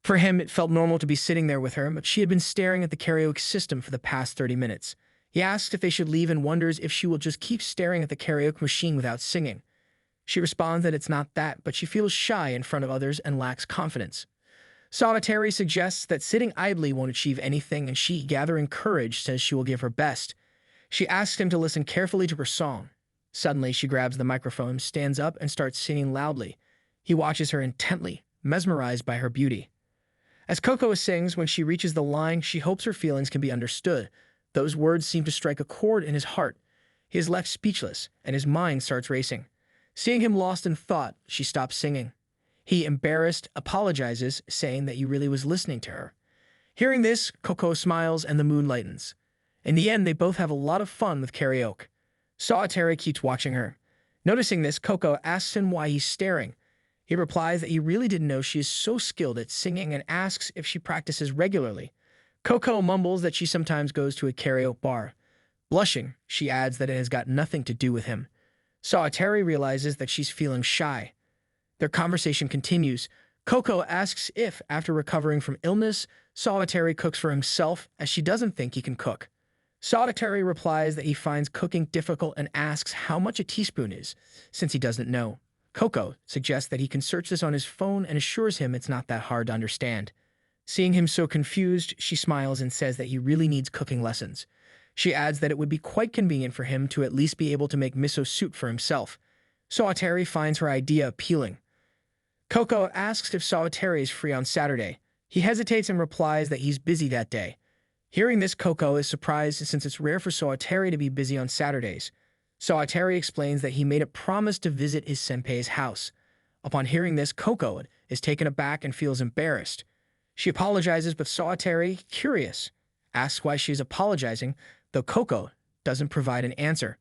For him, it felt normal to be sitting there with her, but she had been staring at the karaoke system for the past 30 minutes. He asks if they should leave and wonders if she will just keep staring at the karaoke machine without singing. She responds that it's not that, but she feels shy in front of others and lacks confidence. Sawatari suggests that sitting idly won't achieve anything, and she, gathering courage, says she will give her best. She asks him to listen carefully to her song. Suddenly, she grabs the microphone, stands up, and starts singing loudly. He watches her intently, mesmerized by her beauty. As Koko sings, when she reaches the line, she hopes her feelings can be understood. Those words seem to strike a chord in his heart. He is left speechless, and his mind starts racing. Seeing him lost in thought, she stops singing. He, embarrassed, apologizes, saying that he really was listening to her. Hearing this, Koko smiles and the mood lightens. In the end, they both have a lot of fun with karaoke. Sawatari keeps watching her. Noticing this, Koko asks him why he's staring. He replies that he really didn't know she is so skilled at singing and asks if she practices regularly. Koko mumbles that she sometimes goes to a karaoke bar. Blushing, she adds that it has got nothing to do with him. Sawatari realizes that she's feeling shy. Their conversation continues. Koko asks if, after recovering from illness, Sawatari cooks for himself, as she doesn't think he can cook. Sawatari replies that he finds cooking difficult and asks how much a teaspoon is, since he doesn't know. Koko suggests that he can search this on his phone and assures him it's not that hard to understand. Seeing him so confused, she smiles and says that he really needs cooking lessons. She adds that it would be quite convenient for him to at least be able to make miso soup for himself. Sawatari finds her idea appealing. Koko asks if Sawatari is free on Saturday. He hesitates and replies that he's busy that day. Hearing this, Koko is surprised since it's rare for Sawatari to be busy on Saturdays. Sawatari explains that he made a promise to visit his senpei's house. Upon hearing this, Koko is taken aback and feels embarrassed. She apologizes, but Sawatari, curious, asks why she is apologizing, though Koko doesn't provide an answer.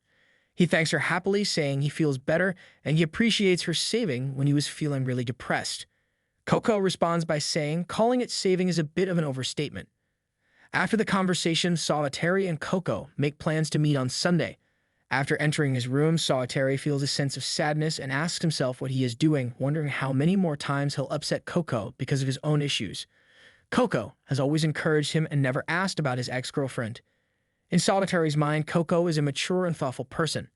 He thanks her happily, saying he feels better and he appreciates her saving when he was feeling really depressed. Koko responds by saying calling it saving is a bit of an overstatement. After the conversation, Sawatari and Koko make plans to meet on Sunday. After entering his room, Sawatari feels a sense of sadness and asks himself what he is doing, wondering how many more times he'll upset Koko because of his own issues. Koko has always encouraged him and never asked about his ex-girlfriend. In Sawatari's mind, Koko is a mature and thoughtful person.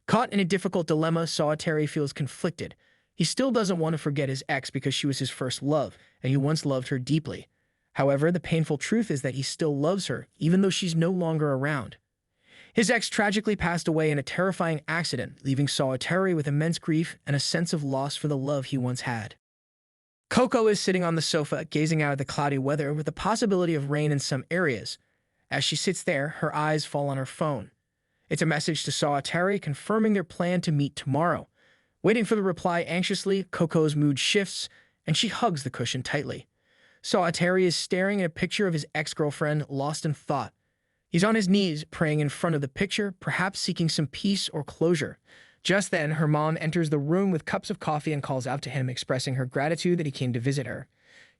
Caught in a difficult dilemma, Sawatari feels conflicted. He still doesn't want to forget his ex because she was his first love, and he once loved her deeply. However, the painful truth is that he still loves her, even though she's no longer around. His ex tragically passed away in a terrifying accident, leaving Sawatari with immense grief and a sense of loss for the love he once had. Koko is sitting on the sofa, gazing out at the cloudy weather with the possibility of rain in some areas. As she sits there, her eyes fall on her phone. It's a message to Sawatari confirming their plan to meet tomorrow. Waiting for the reply anxiously, Koko's mood shifts, and she hugs the cushion tightly. Sawatari is staring at a picture of his ex-girlfriend, lost in thought. He's on his knees, praying in front of the picture, perhaps seeking some peace or closure. Just then, her mom enters the room with cups of coffee and calls out to him, expressing her gratitude that he came to visit her.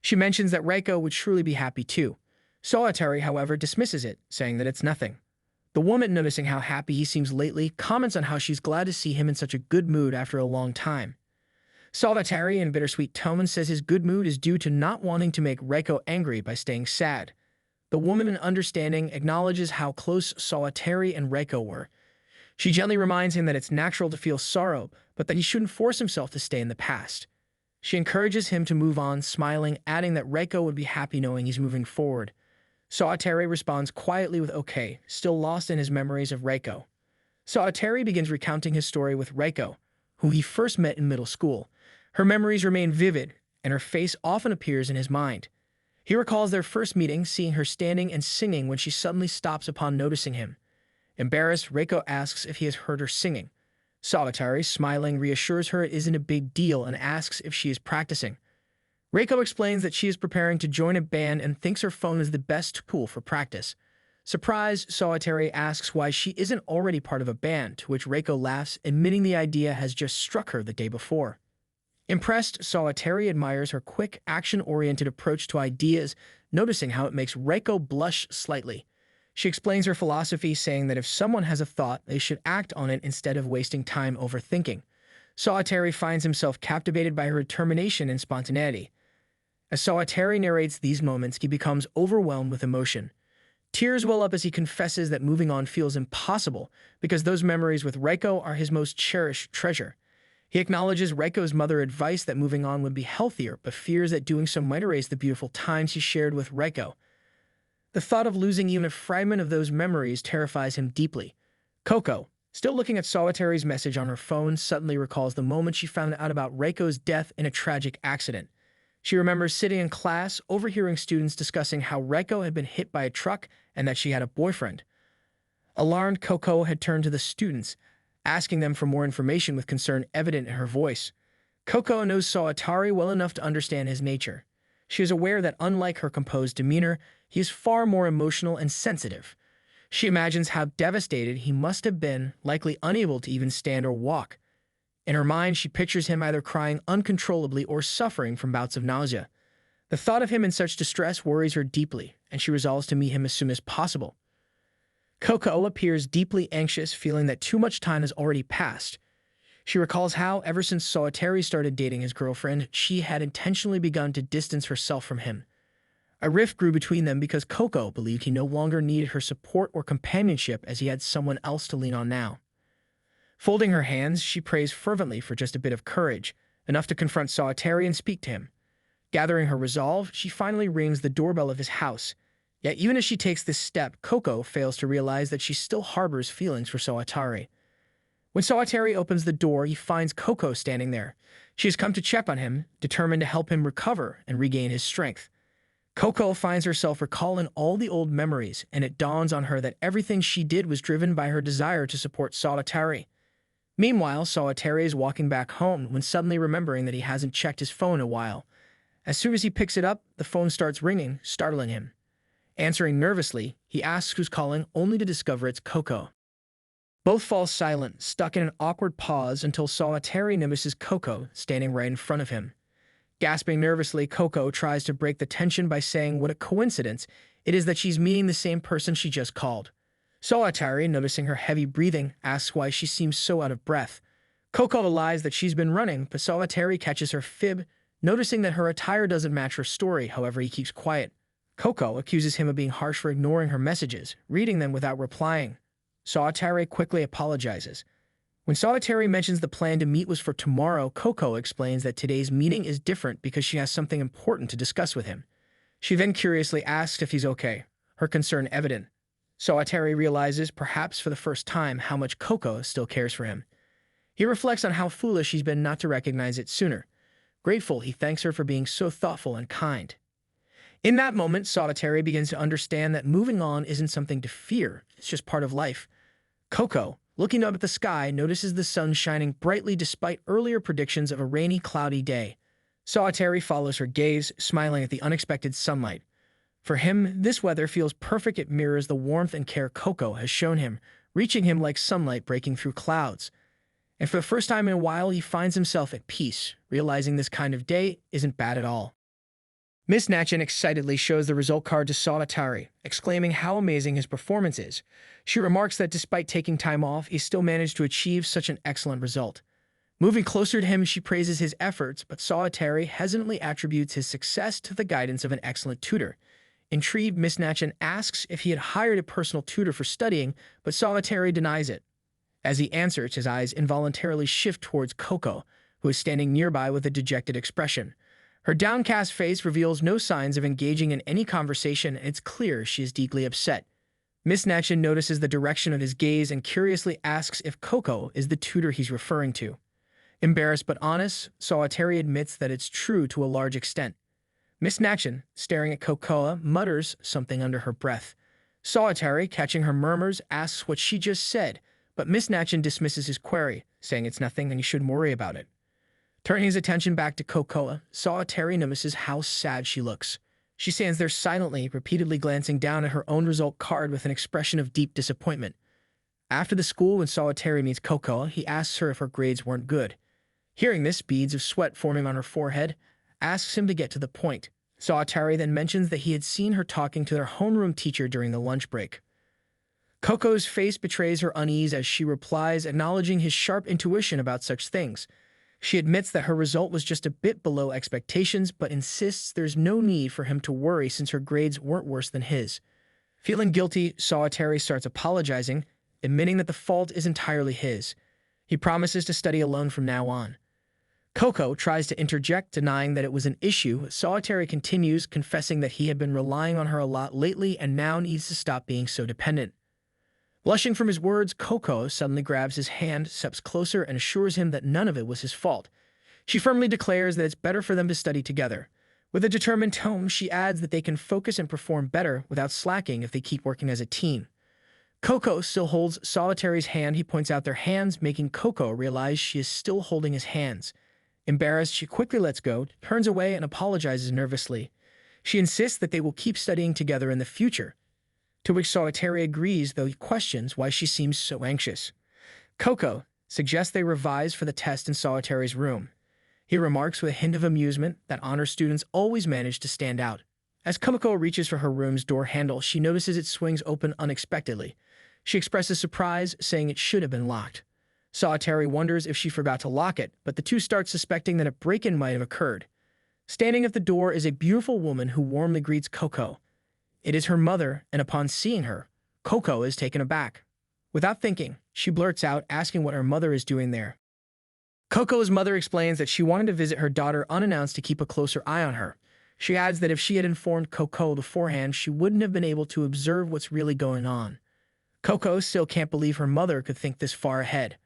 She mentions that Reiko would surely be happy too. Sawatari, however, dismisses it, saying that it's nothing. The woman, noticing how happy he seems lately, comments on how she's glad to see him in such a good mood after a long time. Sawatari, in bittersweet tone, says his good mood is due to not wanting to make Reiko angry by staying sad. The woman, in understanding, acknowledges how close Sawatari and Reiko were. She gently reminds him that it's natural to feel sorrow, but that he shouldn't force himself to stay in the past. She encourages him to move on, smiling, adding that Reiko would be happy knowing he's moving forward. Sawatari responds quietly with okay, still lost in his memories of Reiko. Sawatari begins recounting his story with Reiko, who he first met in middle school. Her memories remain vivid, and her face often appears in his mind. He recalls their first meeting, seeing her standing and singing when she suddenly stops upon noticing him. Embarrassed, Reiko asks if he has heard her singing. Sawatari, smiling, reassures her it isn't a big deal and asks if she is practicing. Reiko explains that she is preparing to join a band and thinks her phone is the best tool for practice. Surprised, Sawatari asks why she isn't already part of a band, to which Reiko laughs, admitting the idea has just struck her the day before. Impressed, Sawatari admires her quick, action-oriented approach to ideas, noticing how it makes Reiko blush slightly. She explains her philosophy, saying that if someone has a thought, they should act on it instead of wasting time overthinking. Sawatari finds himself captivated by her determination and spontaneity. As Sawatari narrates these moments, he becomes overwhelmed with emotion. Tears well up as he confesses that moving on feels impossible because those memories with Reiko are his most cherished treasure. He acknowledges Reiko's mother's advice that moving on would be healthier, but fears that doing so might erase the beautiful times he shared with Reiko. The thought of losing even a fragment of those memories terrifies him deeply. Coco, still looking at Sawatari's message on her phone, suddenly recalls the moment she found out about Reiko's death in a tragic accident. She remembers sitting in class, overhearing students discussing how Reiko had been hit by a truck and that she had a boyfriend. Alarmed, Coco had turned to the students, asking them for more information with concern evident in her voice. Coco knows Sawatari well enough to understand his nature. She is aware that unlike her composed demeanor, he is far more emotional and sensitive. She imagines how devastated he must have been, likely unable to even stand or walk. In her mind, she pictures him either crying uncontrollably or suffering from bouts of nausea. The thought of him in such distress worries her deeply, and she resolves to meet him as soon as possible. Coco appears deeply anxious, feeling that too much time has already passed. She recalls how, ever since Sawatari started dating his girlfriend, she had intentionally begun to distance herself from him. A rift grew between them because Coco believed he no longer needed her support or companionship as he had someone else to lean on now. Folding her hands, she prays fervently for just a bit of courage, enough to confront Sawatari and speak to him. Gathering her resolve, she finally rings the doorbell of his house. Yet even as she takes this step, Coco fails to realize that she still harbors feelings for Sawatari. When Sawatari opens the door, he finds Coco standing there. She has come to check on him, determined to help him recover and regain his strength. Coco finds herself recalling all the old memories, and it dawns on her that everything she did was driven by her desire to support Sawatari. Meanwhile, Sawatari is walking back home when suddenly remembering that he hasn't checked his phone in a while. As soon as he picks it up, the phone starts ringing, startling him. Answering nervously, he asks who's calling, only to discover it's Coco. Both fall silent, stuck in an awkward pause until Sawatari notices Coco standing right in front of him. Gasping nervously, Coco tries to break the tension by saying what a coincidence it is that she's meeting the same person she just called. Sawatari, noticing her heavy breathing, asks why she seems so out of breath. Coco lies that she's been running, but Sawatari catches her fib, noticing that her attire doesn't match her story. However, he keeps quiet. Coco accuses him of being harsh for ignoring her messages, reading them without replying. Sawatari quickly apologizes. When Sawatari mentions the plan to meet was for tomorrow, Coco explains that today's meeting is different because she has something important to discuss with him. She then curiously asks if he's okay, her concern evident. Sawatari realizes, perhaps for the first time, how much Coco still cares for him. He reflects on how foolish he's been not to recognize it sooner. Grateful, he thanks her for being so thoughtful and kind. In that moment, Sawatari begins to understand that moving on isn't something to fear, it's just part of life. Coco, looking up at the sky, notices the sun shining brightly despite earlier predictions of a rainy, cloudy day. Sawatari follows her gaze, smiling at the unexpected sunlight. For him, this weather feels perfect. It mirrors the warmth and care Coco has shown him, reaching him like sunlight breaking through clouds. And for the first time in a while, he finds himself at peace, realizing this kind of day isn't bad at all. Miss Natchin excitedly shows the result card to Sawatari, exclaiming how amazing his performance is. She remarks that despite taking time off, he still managed to achieve such an excellent result. Moving closer to him, she praises his efforts, but Sawatari hesitantly attributes his success to the guidance of an excellent tutor. Intrigued, Miss Natchin asks if he had hired a personal tutor for studying, but Sawatari denies it. As he answers, his eyes involuntarily shift towards Coco, who is standing nearby with a dejected expression. Her downcast face reveals no signs of engaging in any conversation, and it's clear she is deeply upset. Miss Natchin notices the direction of his gaze and curiously asks if Coco is the tutor he's referring to. Embarrassed but honest, Sawatari admits that it's true to a large extent. Miss Natchin, staring at Cocoa, mutters something under her breath. Sawatari, catching her murmurs, asks what she just said, but Miss Natchin dismisses his query, saying it's nothing and he shouldn't worry about it. Turning his attention back to Cocoa, Sawatari notices how sad she looks. She stands there silently, repeatedly glancing down at her own result card with an expression of deep disappointment. After the school, when Sawatari meets Cocoa, he asks her if her grades weren't good. Hearing this, beads of sweat forming on her forehead, asks him to get to the point. Sawatari then mentions that he had seen her talking to their homeroom teacher during the lunch break. Coco's face betrays her unease as she replies, acknowledging his sharp intuition about such things. She admits that her result was just a bit below expectations, but insists there's no need for him to worry since her grades weren't worse than his. Feeling guilty, Sawatari starts apologizing, admitting that the fault is entirely his. He promises to study alone from now on. Coco tries to interject, denying that it was an issue. Sawatari continues, confessing that he had been relying on her a lot lately and now needs to stop being so dependent. Blushing from his words, Coco suddenly grabs his hand, steps closer, and assures him that none of it was his fault. She firmly declares that it's better for them to study together. With a determined tone, she adds that they can focus and perform better without slacking if they keep working as a team. Coco still holds Sawatari's hand. He points out their hands, making Coco realize she is still holding his hands. Embarrassed, she quickly lets go, turns away, and apologizes nervously. She insists that they will keep studying together in the future, to which Sawatari agrees, though he questions why she seems so anxious. Coco suggests they revise for the test in Sawatari's room. He remarks with a hint of amusement that honor students always manage to stand out. As Coco reaches for her room's door handle, she notices it swings open unexpectedly. She expresses surprise, saying it should have been locked. Sawatari wonders if she forgot to lock it, but the two start suspecting that a break-in might have occurred. Standing at the door is a beautiful woman who warmly greets Coco. It is her mother, and upon seeing her, Coco is taken aback. Without thinking, she blurts out, asking what her mother is doing there. Coco's mother explains that she wanted to visit her daughter unannounced to keep a closer eye on her. She adds that if she had informed Coco beforehand, she wouldn't have been able to observe what's really going on. Coco still can't believe her mother could think this far ahead.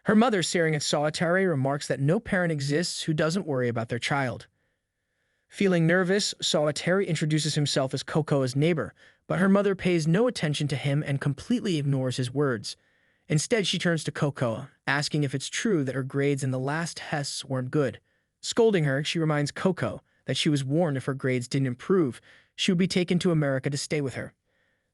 Her mother, staring at Sawatari, remarks that no parent exists who doesn't worry about their child. Feeling nervous, Sawatari introduces himself as Coco's neighbor, but her mother pays no attention to him and completely ignores his words. Instead, she turns to Coco, asking if it's true that her grades in the last tests weren't good. Scolding her, she reminds Coco that she was warned if her grades didn't improve, she would be taken to America to stay with her.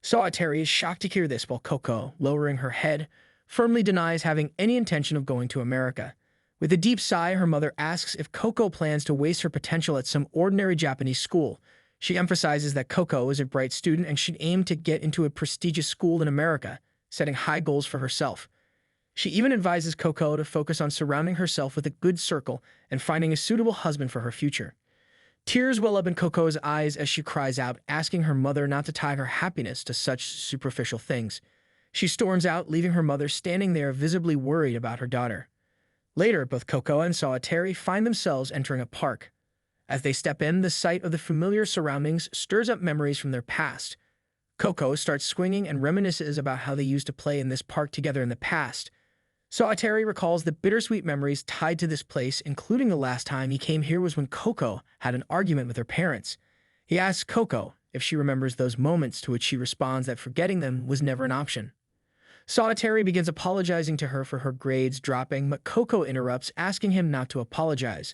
Sawatari is shocked to hear this, while Coco, lowering her head, firmly denies having any intention of going to America. With a deep sigh, her mother asks if Coco plans to waste her potential at some ordinary Japanese school. She emphasizes that Coco is a bright student and should aim to get into a prestigious school in America, setting high goals for herself. She even advises Coco to focus on surrounding herself with a good circle and finding a suitable husband for her future. Tears well up in Coco's eyes as she cries out, asking her mother not to tie her happiness to such superficial things. She storms out, leaving her mother standing there visibly worried about her daughter. Later, both Coco and Sawatari find themselves entering a park. As they step in, the sight of the familiar surroundings stirs up memories from their past. Coco starts swinging and reminisces about how they used to play in this park together in the past. Sawatari recalls the bittersweet memories tied to this place, including the last time he came here was when Coco had an argument with her parents. He asks Coco if she remembers those moments, to which she responds that forgetting them was never an option. Sawatari begins apologizing to her for her grades dropping, but Coco interrupts, asking him not to apologize.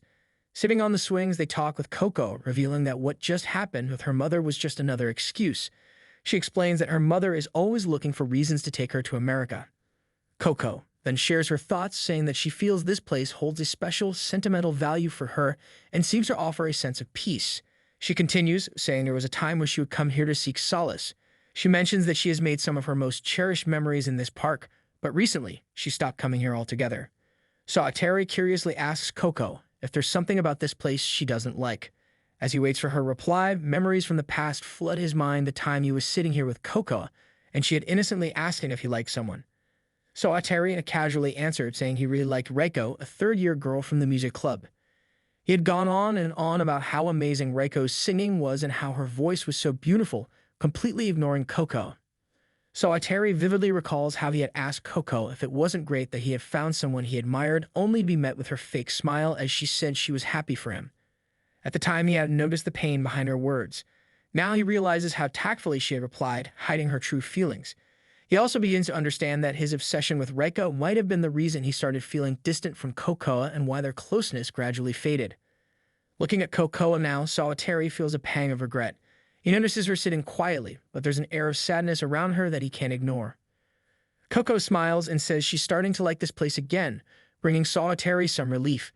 Sitting on the swings, they talk with Coco, revealing that what just happened with her mother was just another excuse. She explains that her mother is always looking for reasons to take her to America. Coco then shares her thoughts, saying that she feels this place holds a special sentimental value for her and seems to offer a sense of peace. She continues, saying there was a time when she would come here to seek solace. She mentions that she has made some of her most cherished memories in this park, but recently she stopped coming here altogether. Sawatari curiously asks Coco if there's something about this place she doesn't like. As he waits for her reply, memories from the past flood his mind, the time he was sitting here with Coco, and she had innocently asked him if he liked someone. Sawatari casually answered, saying he really liked Reiko, a third-year girl from the music club. He had gone on and on about how amazing Reiko's singing was and how her voice was so beautiful, completely ignoring Coco. Sawatari vividly recalls how he had asked Coco if it wasn't great that he had found someone he admired, only to be met with her fake smile as she said she was happy for him. At the time, he hadn't noticed the pain behind her words. Now he realizes how tactfully she had replied, hiding her true feelings. He also begins to understand that his obsession with Reiko might have been the reason he started feeling distant from Cocoa and why their closeness gradually faded. Looking at Cocoa now, Sawatari feels a pang of regret. He notices her sitting quietly, but there's an air of sadness around her that he can't ignore. Coco smiles and says she's starting to like this place again, bringing Sawatari some relief.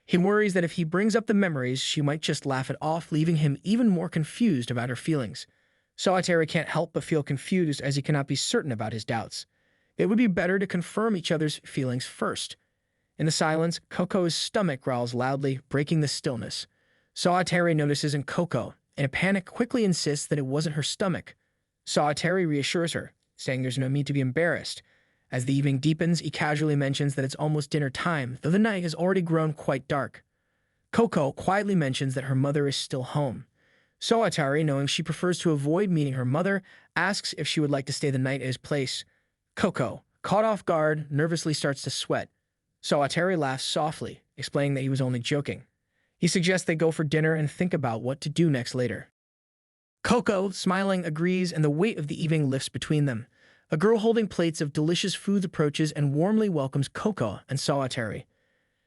He worries that if he brings up the memories, she might just laugh it off, leaving him even more confused about her feelings. Sawatari can't help but feel confused as he cannot be certain about his doubts. It would be better to confirm each other's feelings first. In the silence, Coco's stomach growls loudly, breaking the stillness. Sawatari notices in Coco, and a panic quickly insists that it wasn't her stomach. Sawatari reassures her, saying there's no need to be embarrassed. As the evening deepens, he casually mentions that it's almost dinner time, though the night has already grown quite dark. Coco quietly mentions that her mother is still home. Sawatari, knowing she prefers to avoid meeting her mother, asks if she would like to stay the night at his place. Coco, caught off guard, nervously starts to sweat. Sawatari laughs softly, explaining that he was only joking. He suggests they go for dinner and think about what to do next later. Coco, smiling, agrees, and the weight of the evening lifts between them. A girl holding plates of delicious foods approaches and warmly welcomes Coco and Sawatari.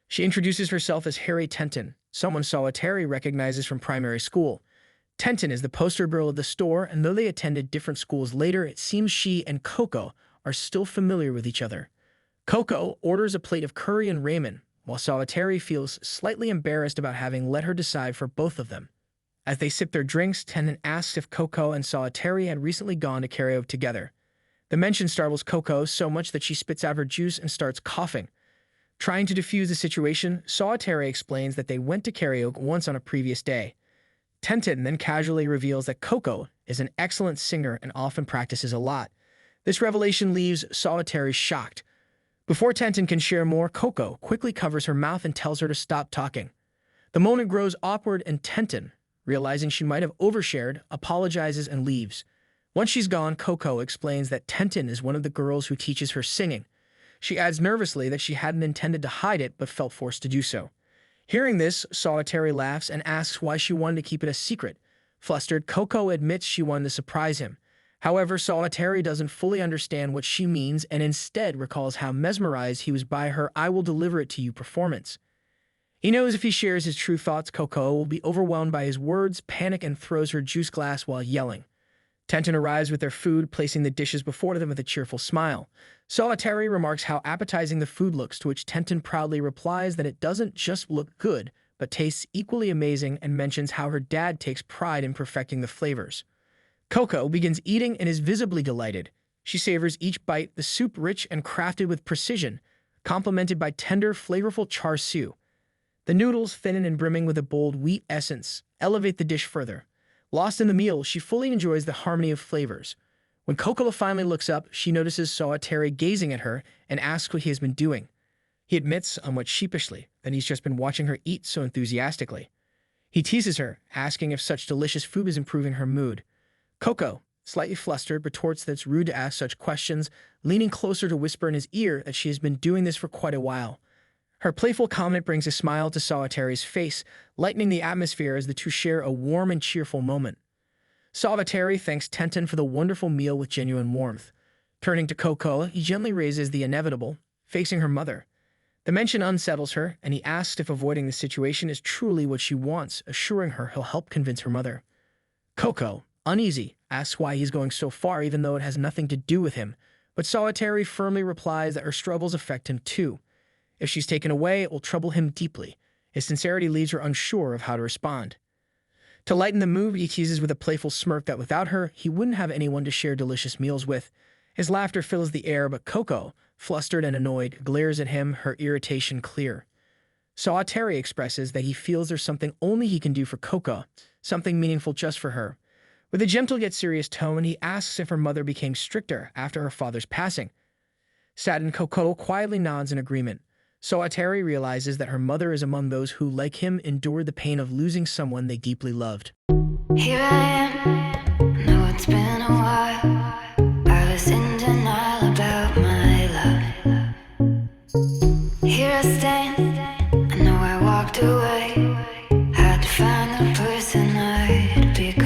She introduces herself as Harry Tenton, someone Sawatari recognizes from primary school. Tenton is the poster girl of the store, and though they attended different schools later, it seems she and Coco are still familiar with each other. Coco orders a plate of curry and ramen, while Sawatari feels slightly embarrassed about having let her decide for both of them. As they sip their drinks, Tenton asks if Coco and Sawatari had recently gone to karaoke together. The mention startles Coco so much that she spits out her juice and starts coughing. Trying to defuse the situation, Sawatari explains that they went to karaoke once on a previous day. Tenton then casually reveals that Coco is an excellent singer and often practices a lot. This revelation leaves Sawatari shocked. Before Tenton can share more, Coco quickly covers her mouth and tells her to stop talking. The moment grows awkward and Tenton, realizing she might have overshared, apologizes and leaves. Once she's gone, Coco explains that Tenton is one of the girls who teaches her singing. She adds nervously that she hadn't intended to hide it but felt forced to do so. Hearing this, Sawatari laughs and asks why she wanted to keep it a secret. Flustered, Coco admits she wanted to surprise him. However, Sawatari doesn't fully understand what she means and instead recalls how mesmerized he was by her "I will deliver it to you" performance. He knows if he shares his true thoughts, Coco will be overwhelmed by his words, panic, and throws her juice glass while yelling. Tenton arrives with their food, placing the dishes before them with a cheerful smile. Sawatari remarks how appetizing the food looks, to which Tenton proudly replies that it doesn't just look good, but tastes equally amazing, and mentions how her dad takes pride in perfecting the flavors. Coco begins eating and is visibly delighted. She savors each bite, the soup rich and crafted with precision, complemented by tender, flavorful char siu. The noodles, thin and brimming with a bold wheat essence, elevate the dish further. Lost in the meal, she fully enjoys the harmony of flavors. When Coco finally looks up, she notices Sawatari gazing at her and asks what he has been doing. He admits, somewhat sheepishly, that he's just been watching her eat so enthusiastically. He teases her, asking if such delicious food is improving her mood. Coco, slightly flustered, retorts that it's rude to ask such questions, leaning closer to whisper in his ear that she has been doing this for quite a while. Her playful comment brings a smile to Sawatari's face, lightening the atmosphere as the two share a warm and cheerful moment. Sawatari thanks Tenton for the wonderful meal with genuine warmth. Turning to Coco, he gently raises the inevitable, facing her mother. The mention unsettles her, and he asks if avoiding the situation is truly what she wants, assuring her he'll help convince her mother. Coco, uneasy, asks why he's going so far even though it has nothing to do with him, but Sawatari firmly replies that her struggles affect him too. If she's taken away, it will trouble him deeply. His sincerity leaves her unsure of how to respond. To lighten the mood, he teases with a playful smirk that without her, he wouldn't have anyone to share delicious meals with. His laughter fills the air, but Coco, flustered and annoyed, glares at him, her irritation clear. Sawatari expresses that he feels there's something only he can do for Coco, something meaningful just for her. With a gentle yet serious tone, he asks if her mother became stricter after her father's passing. Sadden Kokoro quietly nods in agreement. Soatari realizes that her mother is among those who, like him, endured the pain of losing someone they deeply loved. Here I am, know it's been a while. I was in denial about my love. Here I stand, I know I walked away. Had to find the person I'd become.